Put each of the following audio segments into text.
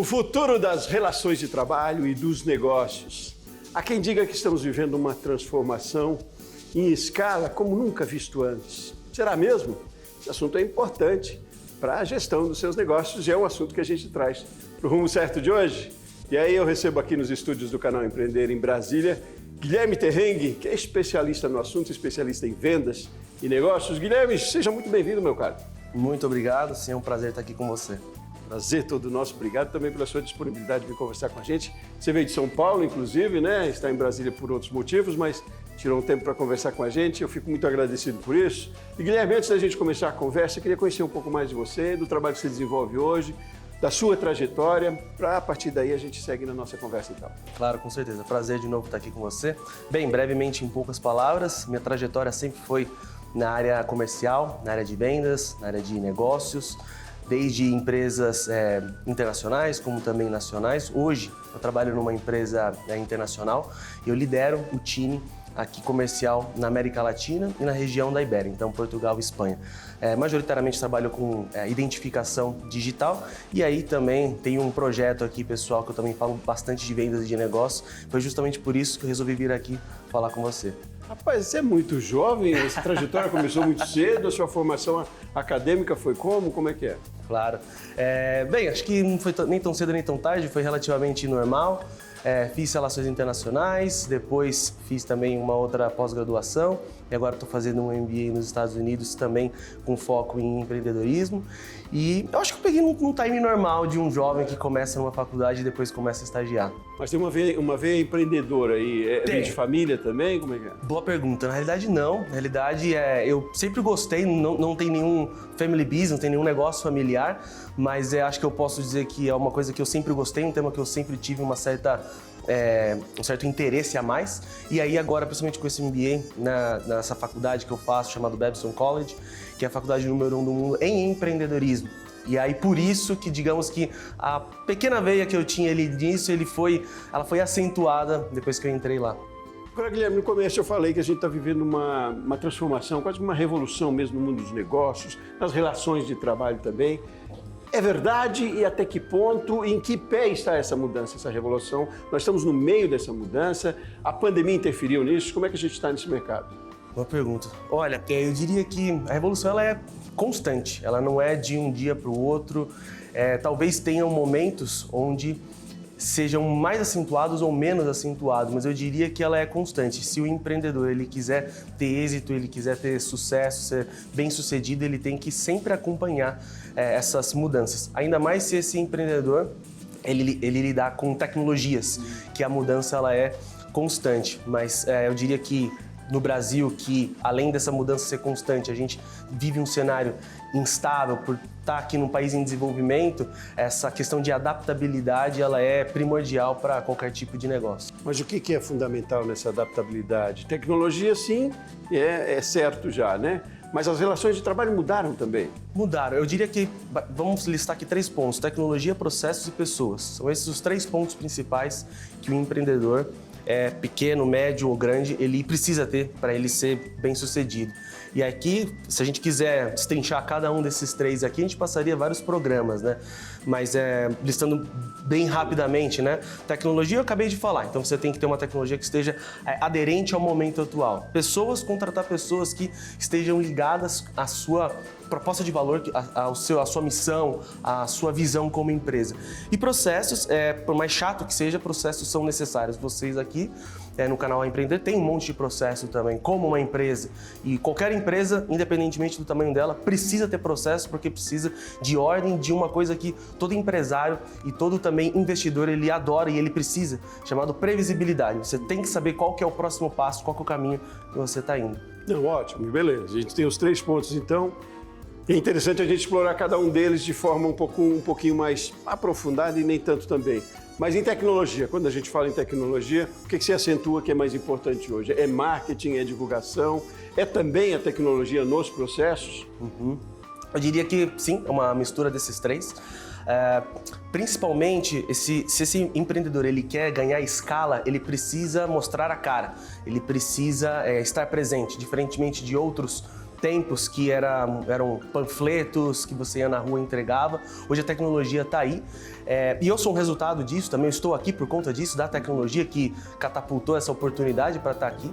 futuro das relações de trabalho e dos negócios. Há quem diga que estamos vivendo uma transformação em escala como nunca visto antes. Será mesmo? Esse assunto é importante para a gestão dos seus negócios e é um assunto que a gente traz para o Rumo Certo de hoje. E aí eu recebo aqui nos estúdios do canal Empreender em Brasília, Guilherme Terrengue, que é especialista no assunto, especialista em vendas e negócios. Guilherme, seja muito bem-vindo, meu caro. Muito obrigado, sim, é um prazer estar aqui com você. Prazer todo nosso, obrigado também pela sua disponibilidade de vir conversar com a gente. Você veio de São Paulo, inclusive, né? Está em Brasília por outros motivos, mas tirou um tempo para conversar com a gente, eu fico muito agradecido por isso. E Guilherme, antes da gente começar a conversa, eu queria conhecer um pouco mais de você, do trabalho que você desenvolve hoje, da sua trajetória, para a partir daí a gente segue na nossa conversa então. Claro, com certeza. Prazer de novo estar aqui com você. Bem, brevemente, em poucas palavras, minha trajetória sempre foi na área comercial, na área de vendas, na área de negócios, desde empresas internacionais como também nacionais. Hoje eu trabalho numa empresa internacional e eu lidero o time aqui comercial na América Latina e na região da Ibéria, então Portugal e Espanha. Majoritariamente trabalho com identificação digital e aí também tem um projeto aqui pessoal que eu também falo bastante de vendas e de negócio. Foi justamente por isso que eu resolvi vir aqui falar com você. Rapaz, você é muito jovem, essa trajetória começou muito cedo, a sua formação acadêmica foi como? Como é que é? Claro. Bem, acho que não foi nem tão cedo nem tão tarde, foi relativamente normal. Fiz Relações Internacionais, depois fiz também uma outra pós-graduação e agora estou fazendo um MBA nos Estados Unidos também com foco em empreendedorismo. E eu acho que eu peguei num timing normal de um jovem que começa numa faculdade e depois começa a estagiar. Mas tem uma veia empreendedora aí, vem de família também? Como é que é? Boa pergunta. Na realidade, não. Na realidade, eu sempre gostei, não tem nenhum family business, não tem nenhum negócio familiar, mas acho que eu posso dizer que é uma coisa que eu sempre gostei, um tema que eu sempre tive um certo interesse a mais. E aí agora, principalmente com esse MBA, nessa faculdade que eu faço, chamado Babson College, que é a faculdade número 1 do mundo em empreendedorismo. E aí, por isso que, digamos que a pequena veia que eu tinha ali nisso, ela foi acentuada depois que eu entrei lá. Agora, Guilherme, no começo eu falei que a gente está vivendo uma transformação, quase uma revolução mesmo no mundo dos negócios, nas relações de trabalho também. É verdade? E até que ponto, em que pé está essa mudança, essa revolução? Nós estamos no meio dessa mudança, a pandemia interferiu nisso, como é que a gente está nesse mercado? Boa pergunta. Olha, eu diria que a revolução ela é constante, ela não é de um dia para o outro. Talvez tenham momentos onde sejam mais acentuados ou menos acentuados, mas eu diria que ela é constante. Se o empreendedor ele quiser ter êxito, ele quiser ter sucesso, ser bem-sucedido, ele tem que sempre acompanhar essas mudanças. Ainda mais se esse empreendedor ele lidar com tecnologias, que a mudança ela é constante. Mas eu diria que no Brasil, que além dessa mudança ser constante, a gente vive um cenário instável por estar aqui num país em desenvolvimento, essa questão de adaptabilidade ela é primordial para qualquer tipo de negócio. Mas o que é fundamental nessa adaptabilidade? Tecnologia, sim, é certo já, né? Mas as relações de trabalho mudaram também? Mudaram. Eu diria que, vamos listar aqui 3 pontos, tecnologia, processos e pessoas. São esses os 3 pontos principais que o empreendedor pequeno, médio ou grande, ele precisa ter para ele ser bem-sucedido. E aqui, se a gente quiser destrinchar cada um desses 3 aqui, a gente passaria vários programas, né? Mas listando bem rapidamente, né? Tecnologia eu acabei de falar, então você tem que ter uma tecnologia que esteja aderente ao momento atual. Pessoas, contratar pessoas que estejam ligadas à sua proposta de valor, à sua missão, à sua visão como empresa. E processos, por mais chato que seja, processos são necessários. Vocês aqui no canal A Empreender tem um monte de processo também, como uma empresa. E qualquer empresa, independentemente do tamanho dela, precisa ter processo porque precisa de ordem, de uma coisa que todo empresário e todo também investidor ele adora e ele precisa, chamado previsibilidade. Você tem que saber qual que é o próximo passo, qual que é o caminho que você está indo. Não, ótimo, beleza. A gente tem os 3 pontos então. É interessante a gente explorar cada um deles de forma um pouquinho mais aprofundada e nem tanto também. Mas em tecnologia, quando a gente fala em tecnologia, o que você acentua que é mais importante hoje? É marketing, é divulgação, é também a tecnologia nos processos? Eu diria que sim, é uma mistura desses 3. Principalmente, se esse empreendedor ele quer ganhar escala, ele precisa mostrar a cara, ele precisa estar presente, diferentemente de outros tempos que eram panfletos que você ia na rua e entregava. Hoje a tecnologia está aí. E eu sou um resultado disso, também estou aqui por conta disso, da tecnologia que catapultou essa oportunidade para estar aqui,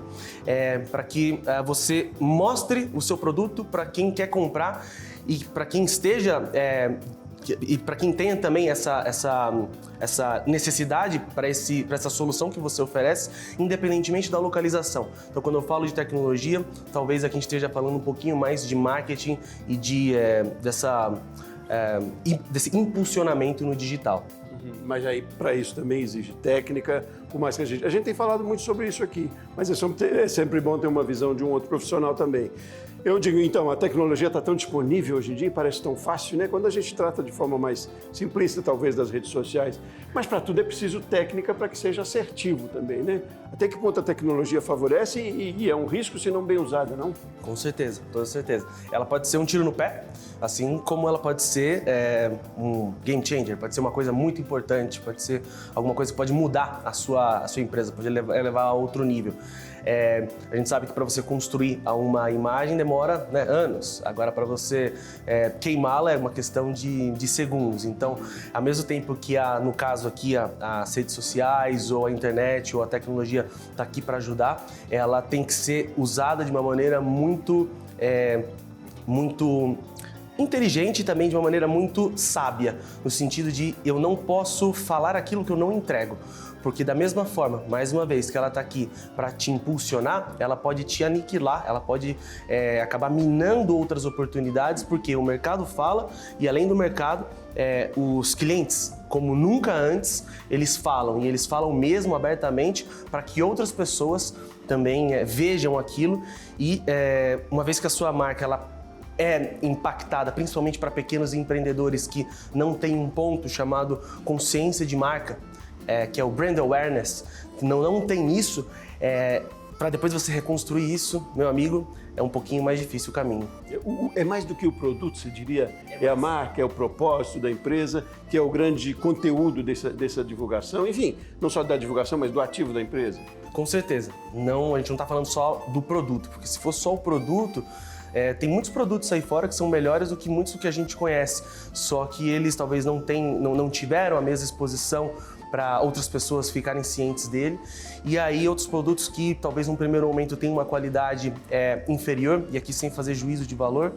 para que você mostre o seu produto para quem quer comprar e para quem esteja... e para quem tenha também essa necessidade para essa solução que você oferece, independentemente da localização. Então, quando eu falo de tecnologia, talvez aqui a gente esteja falando um pouquinho mais de marketing e desse impulsionamento no digital. Mas aí, para isso também exige técnica, por mais que a gente tem falado muito sobre isso aqui, mas é sempre bom ter uma visão de um outro profissional também. Eu digo, então, a tecnologia está tão disponível hoje em dia, parece tão fácil, né? Quando a gente trata de forma mais simplista, talvez, das redes sociais. Mas para tudo é preciso técnica para que seja assertivo também, né? Até que ponto a tecnologia favorece e é um risco se não bem usada, não? Com certeza, toda certeza. Ela pode ser um tiro no pé, assim como ela pode ser um game changer, pode ser uma coisa muito importante, pode ser alguma coisa que pode mudar a sua empresa, pode levar a outro nível. A gente sabe que para você construir uma imagem demora, né, anos. Agora, para você queimá-la é uma questão de segundos. Então, ao mesmo tempo que, no caso aqui, as redes sociais ou a internet ou a tecnologia está aqui para ajudar, ela tem que ser usada de uma maneira muito inteligente e também de uma maneira muito sábia, no sentido de eu não posso falar aquilo que eu não entrego. Porque da mesma forma, mais uma vez, que ela está aqui para te impulsionar, ela pode te aniquilar, ela pode acabar minando outras oportunidades, porque o mercado fala e além do mercado, os clientes, como nunca antes, eles falam e eles falam mesmo abertamente para que outras pessoas também vejam aquilo e uma vez que a sua marca ela é impactada, principalmente para pequenos empreendedores que não têm um ponto chamado consciência de marca, que é o brand awareness, não tem isso, para depois você reconstruir isso, meu amigo, é um pouquinho mais difícil o caminho. É mais do que o produto, você diria? É a marca, é o propósito da empresa, que é o grande conteúdo dessa divulgação, enfim, não só da divulgação, mas do ativo da empresa? Com certeza. Não, a gente não está falando só do produto, porque se fosse só o produto, tem muitos produtos aí fora que são melhores do que muitos do que a gente conhece, só que eles talvez não tiveram a mesma exposição para outras pessoas ficarem cientes dele. E aí outros produtos que talvez num primeiro momento tenham uma qualidade inferior, e aqui sem fazer juízo de valor,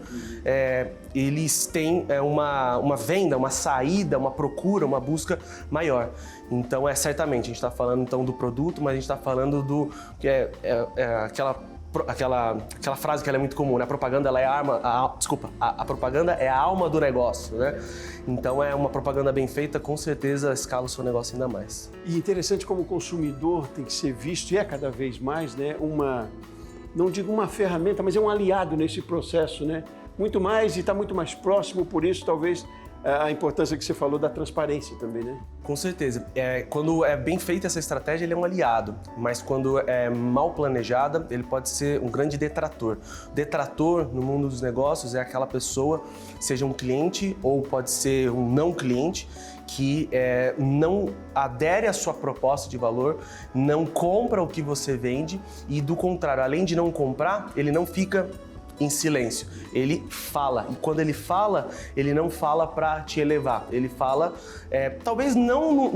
eles têm uma venda, uma saída, uma procura, uma busca maior. Então certamente, a gente está falando então do produto, mas a gente está falando do que aquela frase que ela é muito comum, né? A propaganda ela é a propaganda é a alma do negócio, né? Então uma propaganda bem feita, com certeza escala o seu negócio ainda mais. E interessante como o consumidor tem que ser visto, e cada vez mais, né? Não digo uma ferramenta, mas é um aliado nesse processo, né? Muito mais e está muito mais próximo, por isso talvez a importância que você falou da transparência também, né? Com certeza. Quando é bem feita essa estratégia, ele é um aliado, mas quando é mal planejada, ele pode ser um grande detrator. Detrator no mundo dos negócios é aquela pessoa, seja um cliente ou pode ser um não cliente, que não adere à sua proposta de valor, não compra o que você vende e, do contrário, além de não comprar, ele não fica em silêncio, ele fala, e quando ele fala, ele não fala para te elevar, ele fala talvez não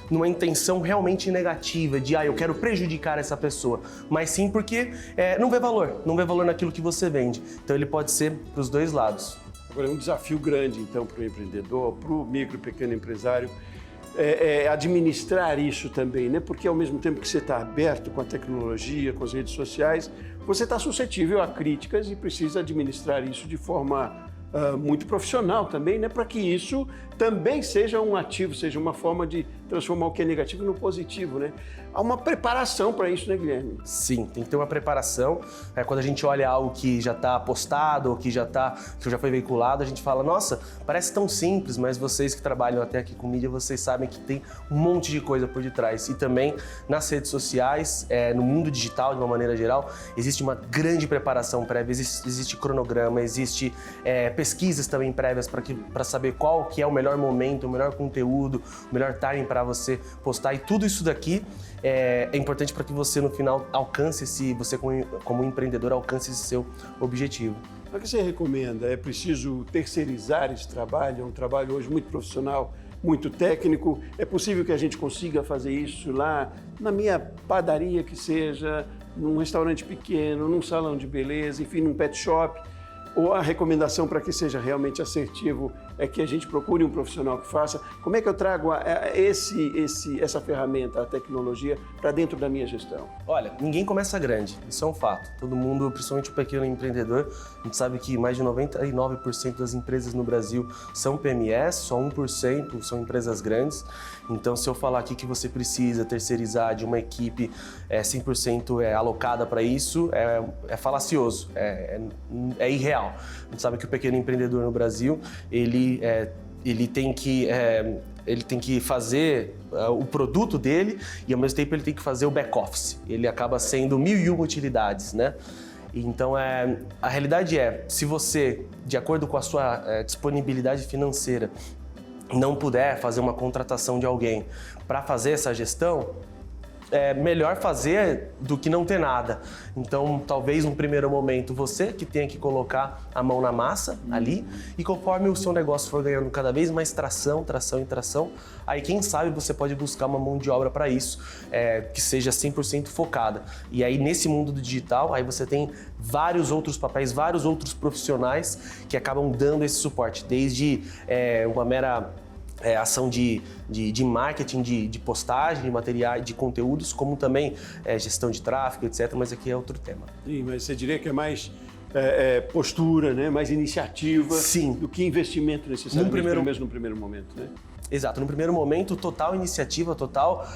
numa intenção realmente negativa de eu quero prejudicar essa pessoa, mas sim porque não vê valor naquilo que você vende. Então ele pode ser para os dois lados. Agora é um desafio grande então para o empreendedor, para o micro e pequeno empresário, administrar isso também, né? Porque ao mesmo tempo que você está aberto com a tecnologia, com as redes sociais, você está suscetível a críticas e precisa administrar isso de forma muito profissional também, né? Para que isso também seja um ativo, seja uma forma de transformar o que é negativo no positivo, né? Há uma preparação para isso, né, Guilherme? Sim, tem que ter uma preparação. Quando a gente olha algo que já está postado ou que já foi veiculado, a gente fala, nossa, parece tão simples, mas vocês que trabalham até aqui com mídia, vocês sabem que tem um monte de coisa por detrás. E também nas redes sociais, no mundo digital, de uma maneira geral, existe uma grande preparação prévia, existe cronograma, existe pesquisas também prévias para saber qual que é o melhor momento, o melhor conteúdo, o melhor timing para para você postar, e tudo isso daqui é importante para que você no final alcance você como empreendedor alcance esse seu objetivo. O que você recomenda? É preciso terceirizar esse trabalho? É um trabalho hoje muito profissional, muito técnico. É possível que a gente consiga fazer isso lá na minha padaria, que seja, num restaurante pequeno, num salão de beleza, enfim, num pet shop? Ou a recomendação para que seja realmente assertivo é que a gente procure um profissional que faça? Como é que eu trago essa ferramenta, a tecnologia, para dentro da minha gestão? Olha, ninguém começa grande, isso é um fato. Todo mundo, principalmente o pequeno empreendedor, a gente sabe que mais de 99% das empresas no Brasil são PMEs, só 1% são empresas grandes. Então, se eu falar aqui que você precisa terceirizar de uma equipe 100% alocada para isso, é falacioso, é irreal. A gente sabe que o pequeno empreendedor no Brasil, ele tem que fazer o produto dele e, ao mesmo tempo, ele tem que fazer o back-office. Ele acaba sendo 1001 utilidades, né? Então, a realidade se você, de acordo com a sua disponibilidade financeira, não puder fazer uma contratação de alguém para fazer essa gestão, é melhor fazer do que não ter nada. Então, talvez num primeiro momento você que tenha que colocar a mão na massa ali, e conforme o seu negócio for ganhando cada vez mais tração, aí quem sabe você pode buscar uma mão de obra para isso, que seja 100% focada. E aí nesse mundo do digital, aí você tem vários outros papéis, vários outros profissionais que acabam dando esse suporte, desde uma mera ação de marketing, de postagem, de materiais, de conteúdos, como também gestão de tráfego, etc. Mas aqui é outro tema. Sim, mas você diria que é mais postura, né? Mais iniciativa. Sim. Do que investimento necessariamente, pelo menos no primeiro momento, né? Exato, no primeiro momento, total iniciativa, total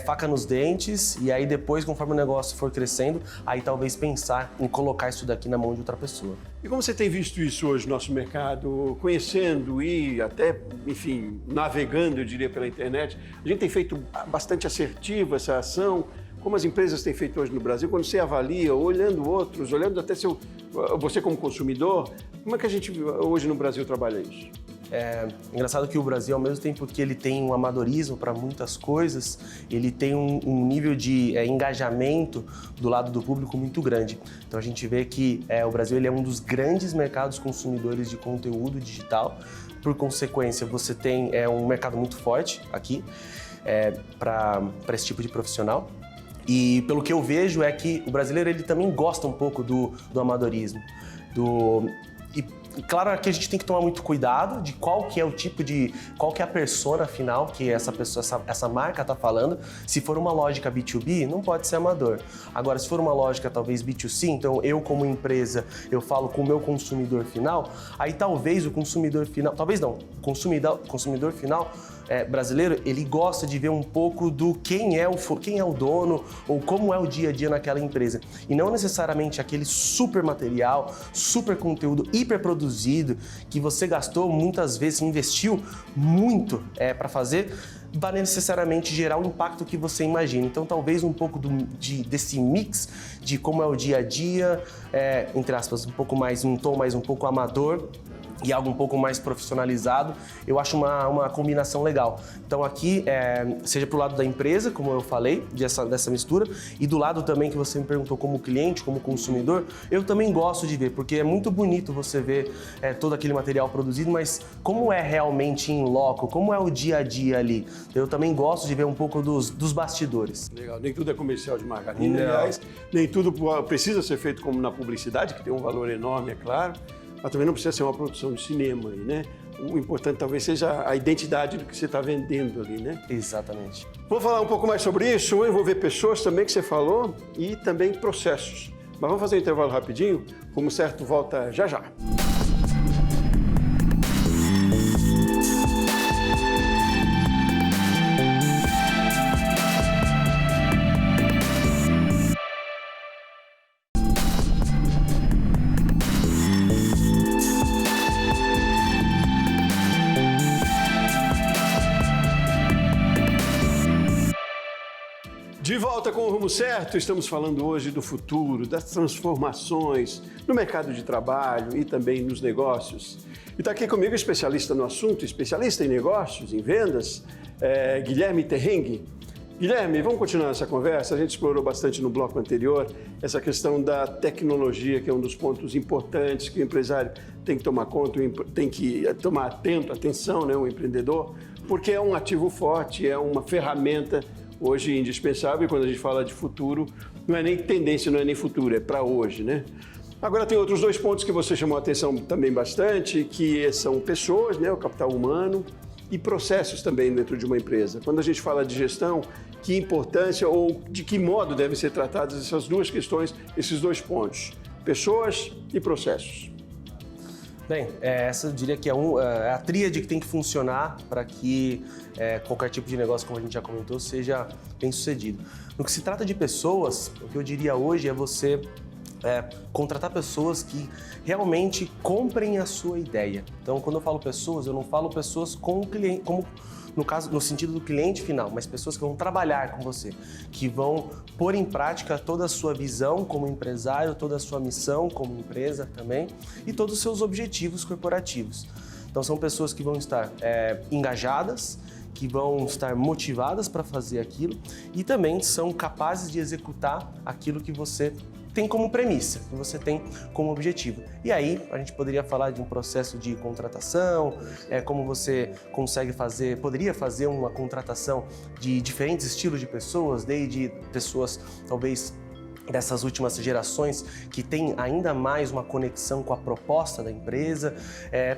faca nos dentes, e aí depois, conforme o negócio for crescendo, aí talvez pensar em colocar isso daqui na mão de outra pessoa. E como você tem visto isso hoje no nosso mercado, conhecendo e até, enfim, navegando, eu diria, pela internet, a gente tem feito bastante assertiva essa ação, como as empresas têm feito hoje no Brasil, quando você avalia, olhando outros, olhando até você como consumidor, como é que a gente hoje no Brasil trabalha isso? É engraçado que o Brasil, ao mesmo tempo que ele tem um amadorismo para muitas coisas, ele tem um nível de engajamento do lado do público muito grande. Então a gente vê que o Brasil ele é um dos grandes mercados consumidores de conteúdo digital. Por consequência, você tem um mercado muito forte aqui para esse tipo de profissional. E pelo que eu vejo é que o brasileiro ele também gosta um pouco do amadorismo, E claro que a gente tem que tomar muito cuidado de qual que é a persona final que essa pessoa, essa marca está falando. Se for uma lógica B2B, não pode ser amador. Agora, se for uma lógica talvez B2C, então eu como empresa, eu falo com o meu consumidor final, aí talvez o consumidor final, talvez não, o consumidor final brasileiro, ele gosta de ver um pouco do quem é o dono ou como é o dia a dia naquela empresa. E não necessariamente aquele super material, super conteúdo, hiper produzido, que você gastou muitas vezes, investiu muito para fazer, vai necessariamente gerar o impacto que você imagina. Então, talvez um pouco desse mix de como é o dia a dia, entre aspas, um tom mais um pouco amador, e algo um pouco mais profissionalizado, eu acho uma combinação legal. Então aqui, seja pro lado da empresa, como eu falei, dessa mistura, e do lado também que você me perguntou como cliente, como consumidor, eu também gosto de ver, porque é muito bonito você ver todo aquele material produzido, mas como é realmente em loco, como é o dia a dia ali. Eu também gosto de ver um pouco dos bastidores. Legal, nem tudo é comercial de margarina, aliás, nem tudo precisa ser feito como na publicidade, que tem um valor enorme, é claro, mas também não precisa ser uma produção de cinema, né? O importante talvez seja a identidade do que você está vendendo ali, né? Exatamente. Vou falar um pouco mais sobre isso, vou envolver pessoas também que você falou e também processos. Mas vamos fazer um intervalo rapidinho, como certo, volta já já. De volta com o Rumo Certo, estamos falando hoje do futuro, das transformações no mercado de trabalho e também nos negócios. E está aqui comigo especialista no assunto, especialista em negócios, em vendas, Guilherme Terrengue. Guilherme, vamos continuar essa conversa? A gente explorou bastante no bloco anterior essa questão da tecnologia, que é um dos pontos importantes que o empresário tem que tomar conta, tem que tomar atenção, né, o empreendedor, porque é um ativo forte, é uma ferramenta hoje indispensável, e quando a gente fala de futuro, não é nem tendência, não é nem futuro, é para hoje, né? Agora tem outros dois pontos que você chamou a atenção também bastante, que são pessoas, né, o capital humano, e processos também dentro de uma empresa. Quando a gente fala de gestão, que importância ou de que modo devem ser tratadas essas duas questões, esses dois pontos, pessoas e processos? Bem, essa eu diria que é a tríade que tem que funcionar para que qualquer tipo de negócio, como a gente já comentou, seja bem sucedido. No que se trata de pessoas, o que eu diria hoje é você contratar pessoas que realmente comprem a sua ideia. Então, quando eu falo pessoas, eu não falo pessoas com o cliente, como no caso, no sentido do cliente final, mas pessoas que vão trabalhar com você, que vão pôr em prática toda a sua visão como empresário, toda a sua missão como empresa também e todos os seus objetivos corporativos. Então, são pessoas que vão estar engajadas, que vão estar motivadas para fazer aquilo e também são capazes de executar aquilo que você tem como premissa, que você tem como objetivo. E aí a gente poderia falar de um processo de contratação, como você poderia fazer uma contratação de diferentes estilos de pessoas, desde pessoas talvez dessas últimas gerações que tem ainda mais uma conexão com a proposta da empresa,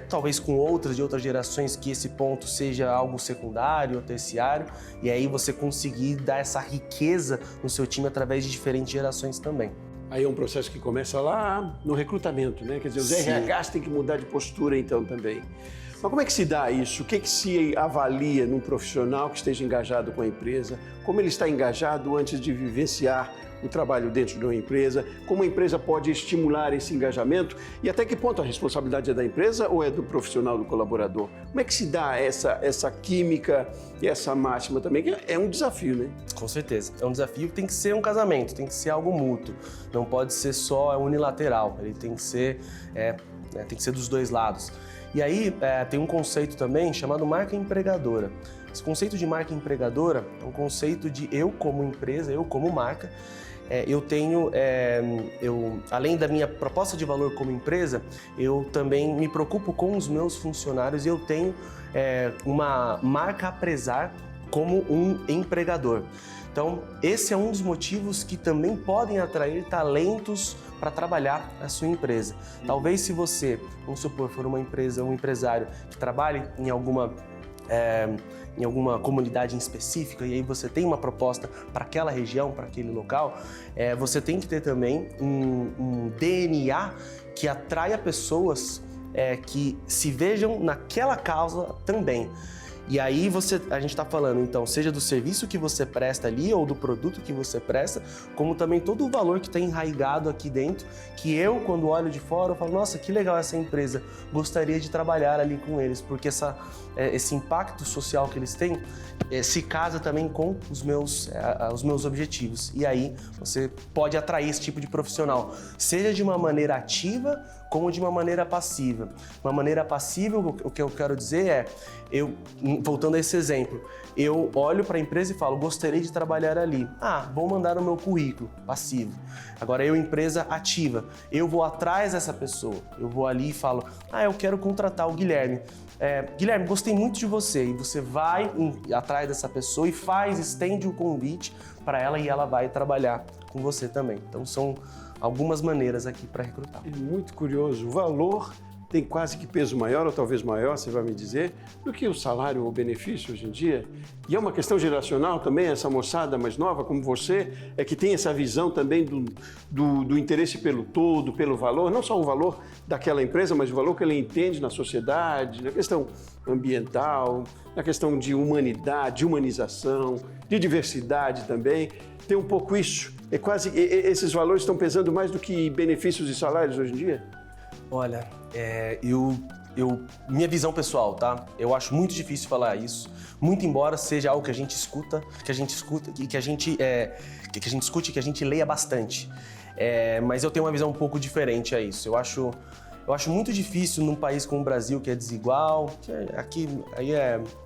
talvez com outras de outras gerações que esse ponto seja algo secundário ou terciário, e aí você conseguir dar essa riqueza no seu time através de diferentes gerações também. Aí é um processo que começa lá no recrutamento, né? Quer dizer, os RHs têm que mudar de postura então também. Mas como é que se dá isso? O que se avalia num profissional que esteja engajado com a empresa? Como ele está engajado antes de vivenciar o trabalho dentro de uma empresa? Como a empresa pode estimular esse engajamento? E até que ponto a responsabilidade é da empresa ou é do profissional, do colaborador? Como é que se dá essa química e essa máxima também? Que é um desafio, né? Com certeza. É um desafio que tem que ser um casamento, tem que ser algo mútuo. Não pode ser só unilateral, ele tem que ser dos dois lados. E aí tem um conceito também chamado marca empregadora. Esse conceito de marca empregadora é um conceito de eu como empresa, eu como marca, além da minha proposta de valor como empresa, eu também me preocupo com os meus funcionários e eu tenho uma marca a prezar como um empregador. Então, esse é um dos motivos que também podem atrair talentos para trabalhar a sua empresa. Talvez se você, vamos supor, for uma empresa, um empresário que trabalhe em alguma comunidade em específica e aí você tem uma proposta para aquela região, para aquele local, você tem que ter também um DNA que atraia pessoas que se vejam naquela causa também. E aí a gente está falando, então, seja do serviço que você presta ali ou do produto que você presta, como também todo o valor que está enraizado aqui dentro, que eu, quando olho de fora, eu falo, nossa, que legal essa empresa, gostaria de trabalhar ali com eles, porque esse impacto social que eles têm se casa também com os meus objetivos. E aí você pode atrair esse tipo de profissional, seja de uma maneira ativa, como de uma maneira passiva. Uma maneira passiva, o que eu quero dizer voltando a esse exemplo, eu olho para a empresa e falo, gostaria de trabalhar ali. Vou mandar o meu currículo, passivo. Agora, empresa ativa, eu vou atrás dessa pessoa. Eu vou ali e falo, eu quero contratar o Guilherme. Guilherme, gostei muito de você. E você vai atrás dessa pessoa e estende o convite para ela e ela vai trabalhar com você também. Então, são algumas maneiras aqui para recrutar. É muito curioso. O valor tem quase que peso maior, ou talvez maior, você vai me dizer, do que o salário ou benefício hoje em dia. E é uma questão geracional também, essa moçada mais nova como você, que tem essa visão também do interesse pelo todo, pelo valor, não só o valor daquela empresa, mas o valor que ela entende na sociedade, na questão ambiental, na questão de humanidade, de humanização, de diversidade também. Tem um pouco isso. Esses valores estão pesando mais do que benefícios e salários hoje em dia? Olha, minha visão pessoal, tá? Eu acho muito difícil falar isso, muito embora seja algo que a gente escuta e que a gente escute, que a gente leia bastante. Mas eu tenho uma visão um pouco diferente a isso. Eu acho Eu acho muito difícil num país como o Brasil, que é desigual,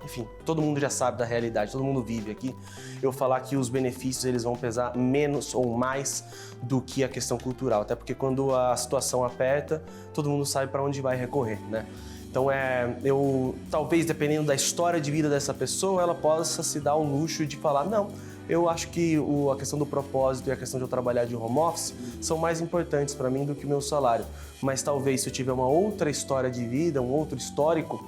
enfim, todo mundo já sabe da realidade, todo mundo vive aqui, eu falar que os benefícios eles vão pesar menos ou mais do que a questão cultural, até porque quando a situação aperta, todo mundo sabe para onde vai recorrer, né? Então, talvez, dependendo da história de vida dessa pessoa, ela possa se dar o luxo de falar, não, eu acho que a questão do propósito e a questão de eu trabalhar de home office são mais importantes para mim do que o meu salário. Mas talvez, se eu tiver uma outra história de vida, um outro histórico,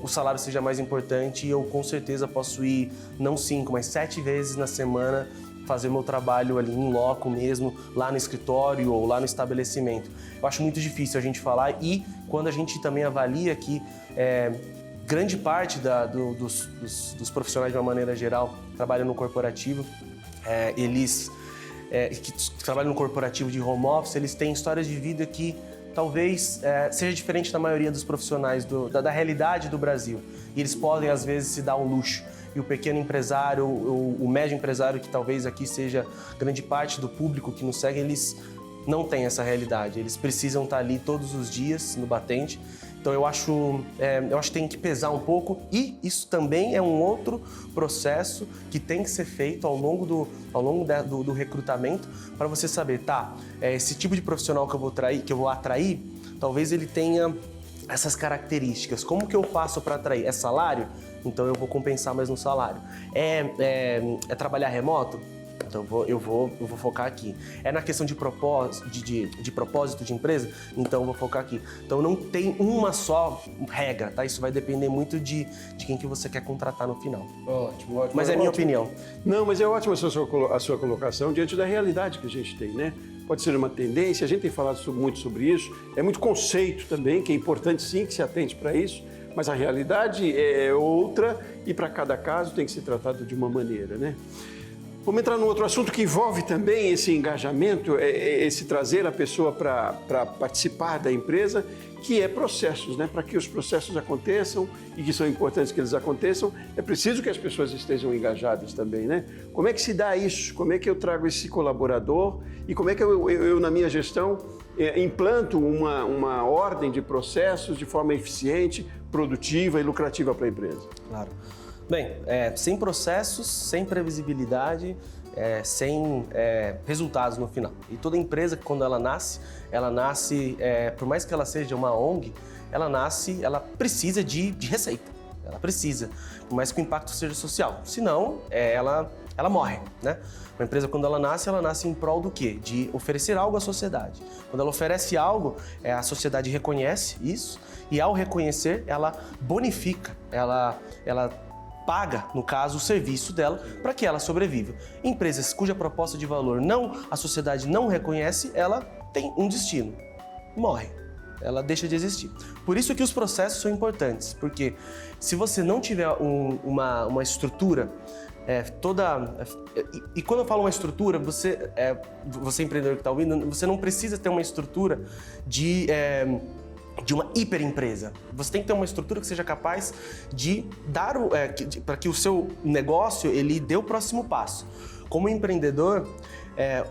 o salário seja mais importante e eu, com certeza, posso ir, não 5, mas 7 vezes na semana, fazer meu trabalho ali em loco mesmo, lá no escritório ou lá no estabelecimento. Eu acho muito difícil a gente falar e quando a gente também avalia que grande parte dos profissionais de uma maneira geral trabalham no corporativo, que trabalham no corporativo de home office, eles têm histórias de vida que talvez seja diferente da maioria dos profissionais da realidade do Brasil. E eles podem, às vezes, se dar o luxo. E o pequeno empresário, o médio empresário, que talvez aqui seja grande parte do público que nos segue, eles não têm essa realidade. Eles precisam estar ali todos os dias no batente. Então eu acho que tem que pesar um pouco e isso também é um outro processo que tem que ser feito ao longo do recrutamento para você saber, esse tipo de profissional que eu vou atrair, talvez ele tenha essas características. Como que eu faço para atrair? É salário? Então eu vou compensar mais no salário. É trabalhar remoto? Então eu vou focar aqui. É na questão de propósito de empresa? Então eu vou focar aqui. Então não tem uma só regra, tá? Isso vai depender muito de quem que você quer contratar no final. Ótimo. Mas é a minha opinião. Não, mas é ótima a sua colocação diante da realidade que a gente tem, né? Pode ser uma tendência, a gente tem falado muito sobre isso, é muito conceito também, que é importante sim que se atente para isso, mas a realidade é outra e para cada caso tem que ser tratado de uma maneira, né? Vamos entrar num outro assunto que envolve também esse engajamento, esse trazer a pessoa para participar da empresa, que é processos, né? Para que os processos aconteçam e que são importantes que eles aconteçam, é preciso que as pessoas estejam engajadas também, né? Como é que se dá isso? Como é que eu trago esse colaborador e como é que eu na minha gestão, implanto uma ordem de processos de forma eficiente, produtiva e lucrativa para a empresa? Claro. Bem, sem processos, sem previsibilidade, sem resultados no final. E toda empresa, quando ela nasce, por mais que ela seja uma ONG, ela precisa de receita. Ela precisa, por mais que o impacto seja social. Senão, ela morre, né? Uma empresa, quando ela nasce em prol do quê? De oferecer algo à sociedade. Quando ela oferece algo, a sociedade reconhece isso e, ao reconhecer, ela bonifica, ela paga, no caso, o serviço dela para que ela sobreviva. Empresas cuja proposta de valor a sociedade não reconhece, ela tem um destino, morre. Ela deixa de existir. Por isso que os processos são importantes, porque se você não tiver uma estrutura e quando eu falo uma estrutura, você empreendedor que está ouvindo, você não precisa ter uma estrutura de uma hiperempresa. Você tem que ter uma estrutura que seja capaz de dar para que o seu negócio ele dê o próximo passo. Como empreendedor,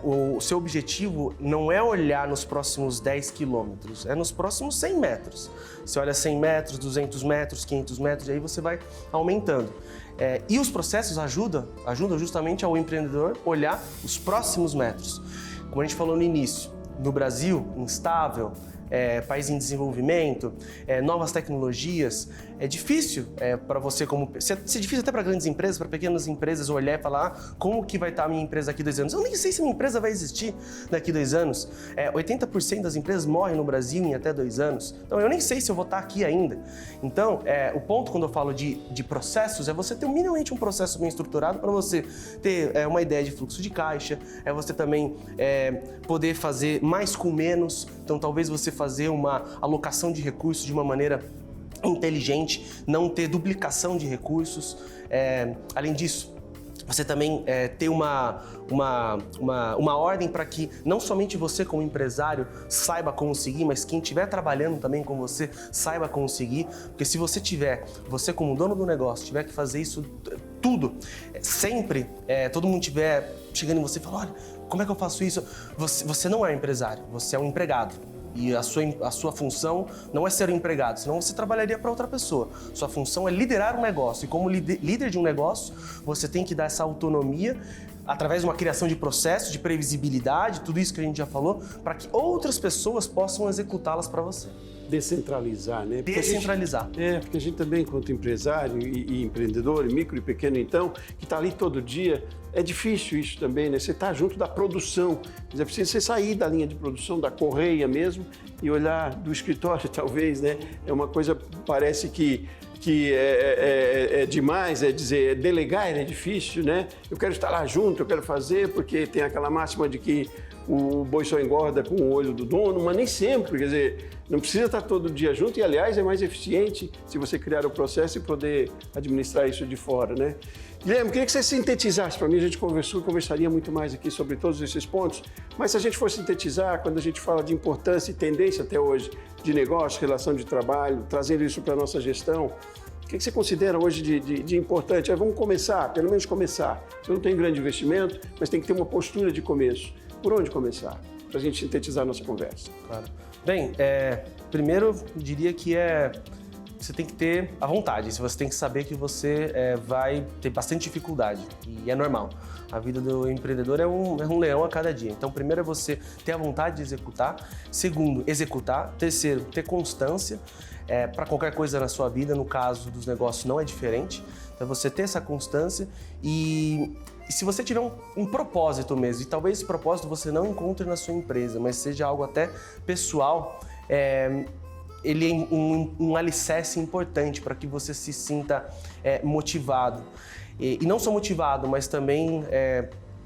o seu objetivo não é olhar nos próximos 10 quilômetros, é nos próximos 100 metros. Você olha 100 metros, 200 metros, 500 metros, e aí você vai aumentando. E os processos ajudam justamente ao empreendedor olhar os próximos metros. Como a gente falou no início, no Brasil, instável, país em desenvolvimento, novas tecnologias, é difícil para você é difícil até para grandes empresas, para pequenas empresas olhar e falar como que vai estar a minha empresa daqui a 2 anos. Eu nem sei se minha empresa vai existir daqui a 2 anos. 80% das empresas morrem no Brasil em até 2 anos. Então eu nem sei se eu vou estar aqui ainda. Então o ponto quando eu falo de processos é você ter minimamente um processo bem estruturado para você ter uma ideia de fluxo de caixa, você também poder fazer mais com menos. Então talvez você fazer uma alocação de recursos de uma maneira inteligente, não ter duplicação de recursos. Além disso, você também ter uma ordem para que não somente você como empresário saiba conseguir, mas quem estiver trabalhando também com você saiba conseguir, porque se você como dono do negócio tiver que fazer isso tudo, sempre todo mundo estiver chegando em você e falar, olha, como é que eu faço isso? Você não é um empresário, você é um empregado. E a sua função não é ser um empregado, senão você trabalharia para outra pessoa. Sua função é liderar um negócio. E como líder de um negócio, você tem que dar essa autonomia através de uma criação de processos, de previsibilidade, tudo isso que a gente já falou, para que outras pessoas possam executá-las para você. Descentralizar, né? Descentralizar. Porque a gente também, enquanto empresário e empreendedor, e micro e pequeno então, que está ali todo dia, é difícil isso também, né? Você está junto da produção, quer dizer, precisa você sair da linha de produção, da correia mesmo, e olhar do escritório, talvez, né? É uma coisa, parece que é demais, é dizer, delegar é difícil, né? Eu quero estar lá junto, eu quero fazer, porque tem aquela máxima de que o boi só engorda com o olho do dono, mas nem sempre, quer dizer, não precisa estar todo dia junto e, aliás, é mais eficiente se você criar o processo e poder administrar isso de fora, né? Guilherme, queria que você sintetizasse para mim, a gente conversaria muito mais aqui sobre todos esses pontos, mas se a gente for sintetizar, quando a gente fala de importância e tendência até hoje de negócio, relação de trabalho, trazendo isso para a nossa gestão, o que você considera hoje de importante? Vamos começar, pelo menos começar. Você não tem grande investimento, mas tem que ter uma postura de começo. Por onde começar? Para a gente sintetizar a nossa conversa. Claro. Bem, primeiro eu diria que você tem que ter a vontade, você tem que saber que você vai ter bastante dificuldade, e é normal. A vida do empreendedor é um leão a cada dia. Então, primeiro é você ter a vontade de executar. Segundo, executar. Terceiro, ter constância para qualquer coisa na sua vida. No caso dos negócios não é diferente. Então, você ter essa constância e se você tiver um propósito mesmo, e talvez esse propósito você não encontre na sua empresa, mas seja algo até pessoal, ele é um alicerce importante para que você se sinta motivado. E não só motivado, mas também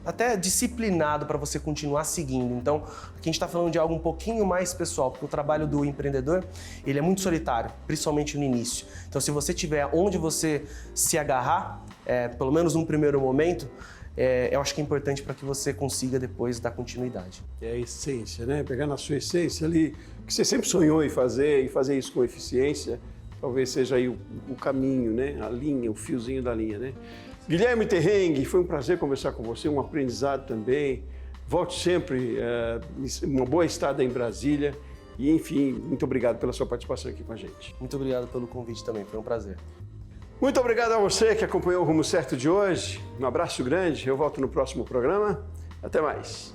até disciplinado para você continuar seguindo. Então, aqui a gente está falando de algo um pouquinho mais pessoal, porque o trabalho do empreendedor, ele é muito solitário, principalmente no início. Então, se você tiver onde você se agarrar, pelo menos num primeiro momento, eu acho que é importante para que você consiga depois dar continuidade. É a essência, né? Pegar na sua essência ali, que você sempre sonhou em fazer, e fazer isso com eficiência, talvez seja aí o caminho, né? A linha, o fiozinho da linha, né? Guilherme Terrengue, foi um prazer conversar com você, um aprendizado também. Volte sempre, uma boa estada em Brasília e, enfim, muito obrigado pela sua participação aqui com a gente. Muito obrigado pelo convite também, foi um prazer. Muito obrigado a você que acompanhou o Rumo Certo de hoje. Um abraço grande, eu volto no próximo programa. Até mais.